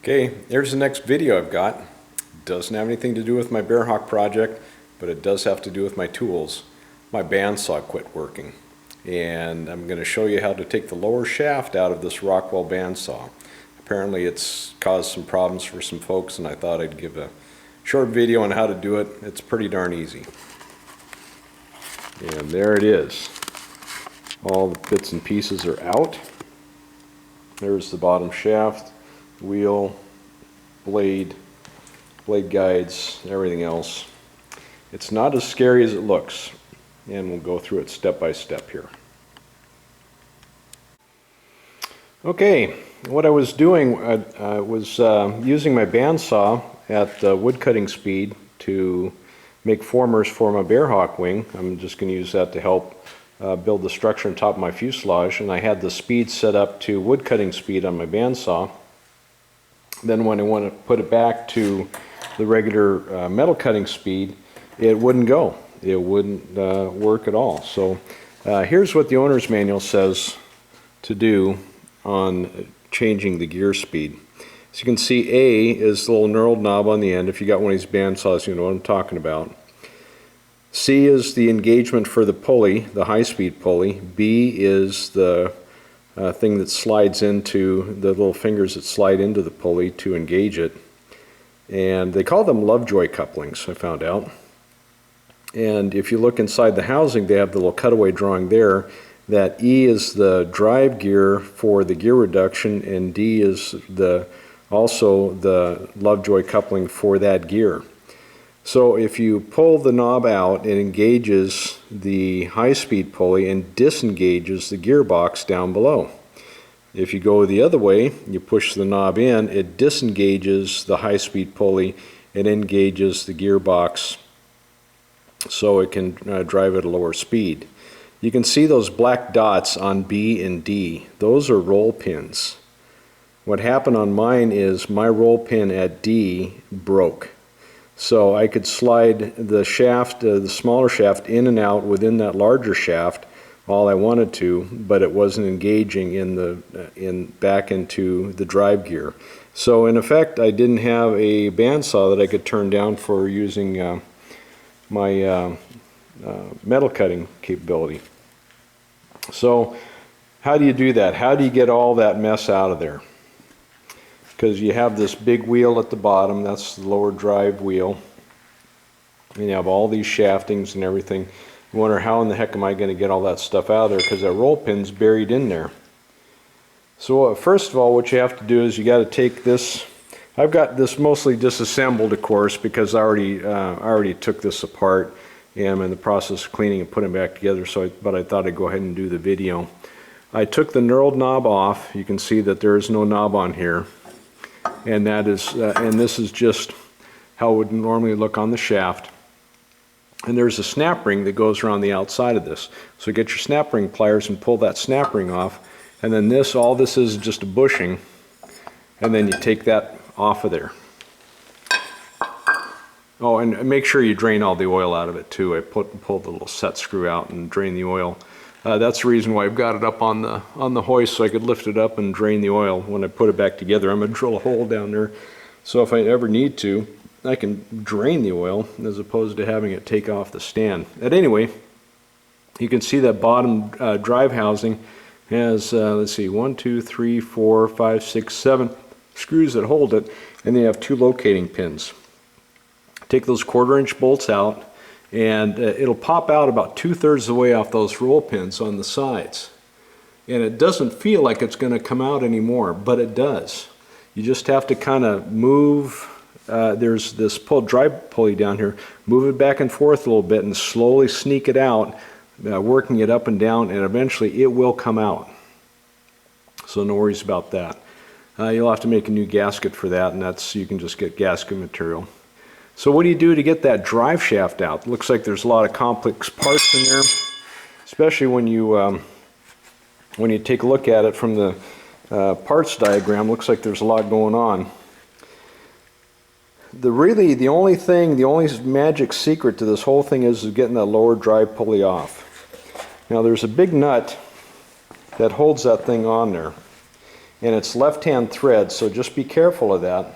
Okay, here's the next video I've got. Doesn't have anything to do with my Bearhawk project, but it does have to do with my tools. My bandsaw quit working, and I'm going to show you how to take the lower shaft out of this Rockwell bandsaw. Apparently it's caused some problems for some folks, and I thought I'd give a short video on how to do it. It's pretty darn easy. And there it is. All the bits and pieces are out. There's the bottom shaft, wheel, blade guides, everything else. It's not as scary as it looks, and we'll go through it step by step here. Okay, what I was doing was using my bandsaw at wood cutting speed to make formers for my Bearhawk wing. I'm just going to use that to help build the structure on top of my fuselage, and I had the speed set up to wood cutting speed on my bandsaw. Then when I want to put it back to the regular metal cutting speed, it wouldn't go. It wouldn't work at all. So here's what the owner's manual says to do on changing the gear speed. So you can see A is the little knurled knob on the end. If you got one of these bandsaws, you know what I'm talking about. C is the engagement for the pulley, the high-speed pulley. B is the thing that slides into, the little fingers that slide into the pulley to engage it. And they call them Lovejoy couplings, I found out. And if you look inside the housing, they have the little cutaway drawing there. That E is the drive gear for the gear reduction, and D is also the Lovejoy coupling for that gear. So if you pull the knob out, it engages the high-speed pulley and disengages the gearbox down below. If you go the other way, you push the knob in, it disengages the high-speed pulley and engages the gearbox so it can drive at a lower speed. You can see those black dots on B and D. Those are roll pins. What happened on mine is my roll pin at D broke. So I could slide the shaft, the smaller shaft, in and out within that larger shaft all I wanted to, but it wasn't engaging back into the drive gear. So in effect, I didn't have a bandsaw that I could turn down for using my metal cutting capability. So how do you do that? How do you get all that mess out of there? Because you have this big wheel at the bottom, that's the lower drive wheel, and you have all these shaftings and everything. You wonder, how in the heck am I going to get all that stuff out of there, because that roll pin's buried in there. So first of all, what you have to do is you got to take this. I've got this mostly disassembled, of course, because I already took this apart and I'm in the process of cleaning and putting it back together. But I thought I'd go ahead and do the video. I took the knurled knob off. You can see that there is no knob on here. And this is just how it would normally look on the shaft. And there's a snap ring that goes around the outside of this. So get your snap ring pliers and pull that snap ring off. And then all this is just a bushing. And then you take that off of there. Oh, and make sure you drain all the oil out of it too. I pulled the little set screw out and drain the oil. That's the reason why I've got it up on the hoist, so I could lift it up and drain the oil when I put it back together. I'm going to drill a hole down there, so if I ever need to, I can drain the oil as opposed to having it take off the stand. But anyway, you can see that bottom drive housing has, let's see, 1, 2, 3, 4, 5, 6, 7 screws that hold it, and then you have 2 locating pins. Take those 1/4-inch bolts out, and it'll pop out about 2/3 of the way off those roll pins on the sides. And it doesn't feel like it's going to come out anymore, but it does. You just have to kind of move. There's this drive pulley down here. Move it back and forth a little bit and slowly sneak it out, working it up and down, and eventually it will come out. So no worries about that. You'll have to make a new gasket for that, and you can just get gasket material. So what do you do to get that drive shaft out? It looks like there's a lot of complex parts in there, especially when you take a look at it from the parts diagram. Looks like there's a lot going on. The only magic secret to this whole thing is getting that lower drive pulley off. Now there's a big nut that holds that thing on there. and it's left-hand thread, so just be careful of that.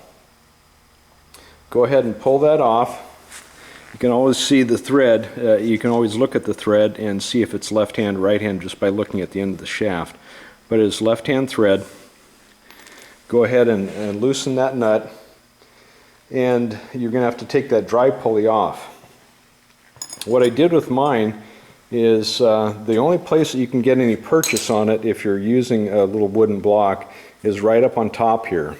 Go ahead and pull that off. You can always see the thread, you can always look at the thread and see if it's left-hand or right-hand just by looking at the end of the shaft. But it is left-hand thread. Go ahead and loosen that nut, and you're going to have to take that drive pulley off. What I did with mine is the only place that you can get any purchase on it if you're using a little wooden block is right up on top here.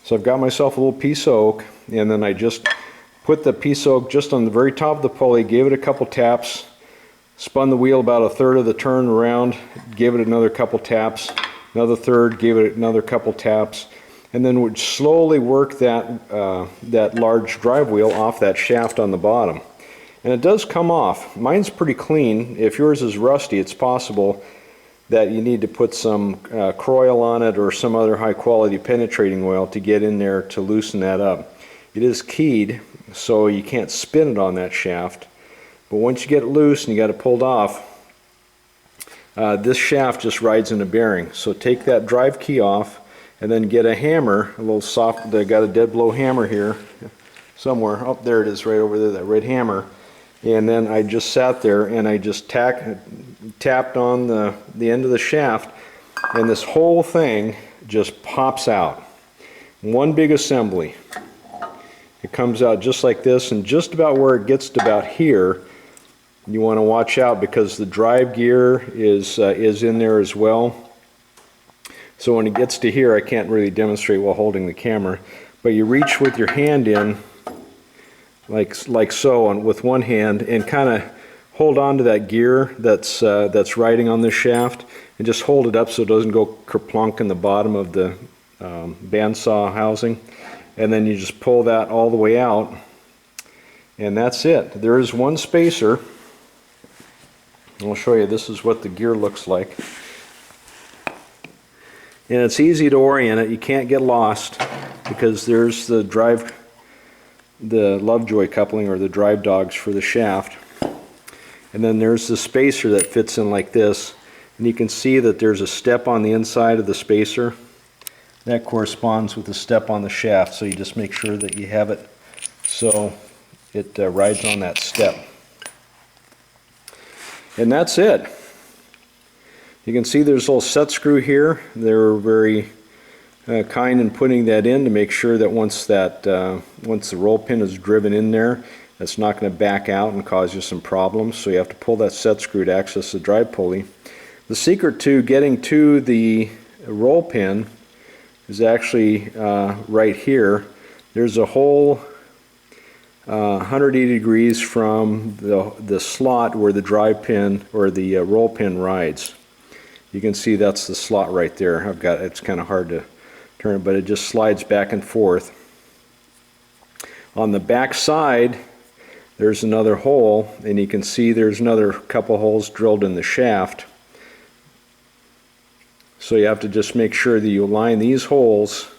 So I've got myself a little piece of oak, and then I just put the piece of oak just on the very top of the pulley, gave it a couple taps, spun the wheel about a third of the turn around, gave it another couple taps, another third, gave it another couple taps, and then would slowly work that, that large drive wheel off that shaft on the bottom. And it does come off. Mine's pretty clean. If yours is rusty, it's possible that you need to put some Croil on it or some other high quality penetrating oil to get in there to loosen that up. It is keyed, so you can't spin it on that shaft. But once you get it loose and you got it pulled off, this shaft just rides in a bearing. So take that drive key off and then get a hammer, a little soft, I got a dead blow hammer here somewhere. Oh, there it is right over there, that red hammer. And then I just sat there and I just tapped on the end of the shaft, and this whole thing just pops out. One big assembly. It comes out just like this, and just about where it gets to about here, you want to watch out because the drive gear is in there as well. So when it gets to here, I can't really demonstrate while holding the camera, but you reach with your hand in like so, and with one hand, and kind of hold on to that gear that's riding on this shaft, and just hold it up so it doesn't go kerplunk in the bottom of the bandsaw housing. And then you just pull that all the way out, and that's it. There is one spacer. I'll show you. This is what the gear looks like. And it's easy to orient it. You can't get lost because there's the Lovejoy coupling, or the drive dogs for the shaft. And then there's the spacer that fits in like this. And you can see that there's a step on the inside of the spacer. That corresponds with the step on the shaft, so you just make sure that you have it so it rides on that step. And that's it. You can see there's a little set screw here. They're very kind in putting that in to make sure that once the roll pin is driven in there, that's not going to back out and cause you some problems. So you have to pull that set screw to access the drive pulley. The secret to getting to the roll pin is actually right here. There's a hole 180 degrees from the slot where the drive pin or the roll pin rides. You can see that's the slot right there. It's kind of hard to turn, but it just slides back and forth. On the back side, there's another hole, and you can see there's another couple holes drilled in the shaft. So you have to just make sure that you align these holes,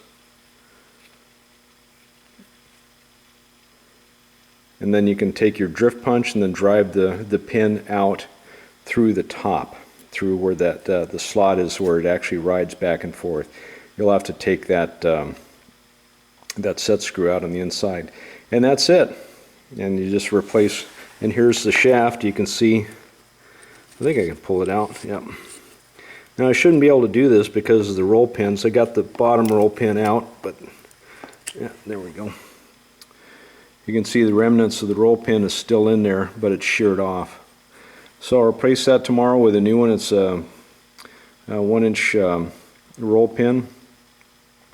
and then you can take your drift punch and then drive the pin out through the top, through where the slot is, where it actually rides back and forth. You'll have to take that set screw out on the inside, and that's it. And you just replace, and here's the shaft. You can see, I think I can pull it out. Yep. Now I shouldn't be able to do this because of the roll pins. I got the bottom roll pin out, but yeah, there we go. You can see the remnants of the roll pin is still in there, but it's sheared off. So I'll replace that tomorrow with a new one. It's a 1-inch roll pin.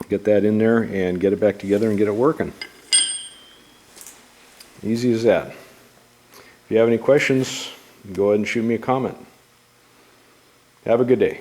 Get that in there and get it back together and get it working. Easy as that. If you have any questions, go ahead and shoot me a comment. Have a good day.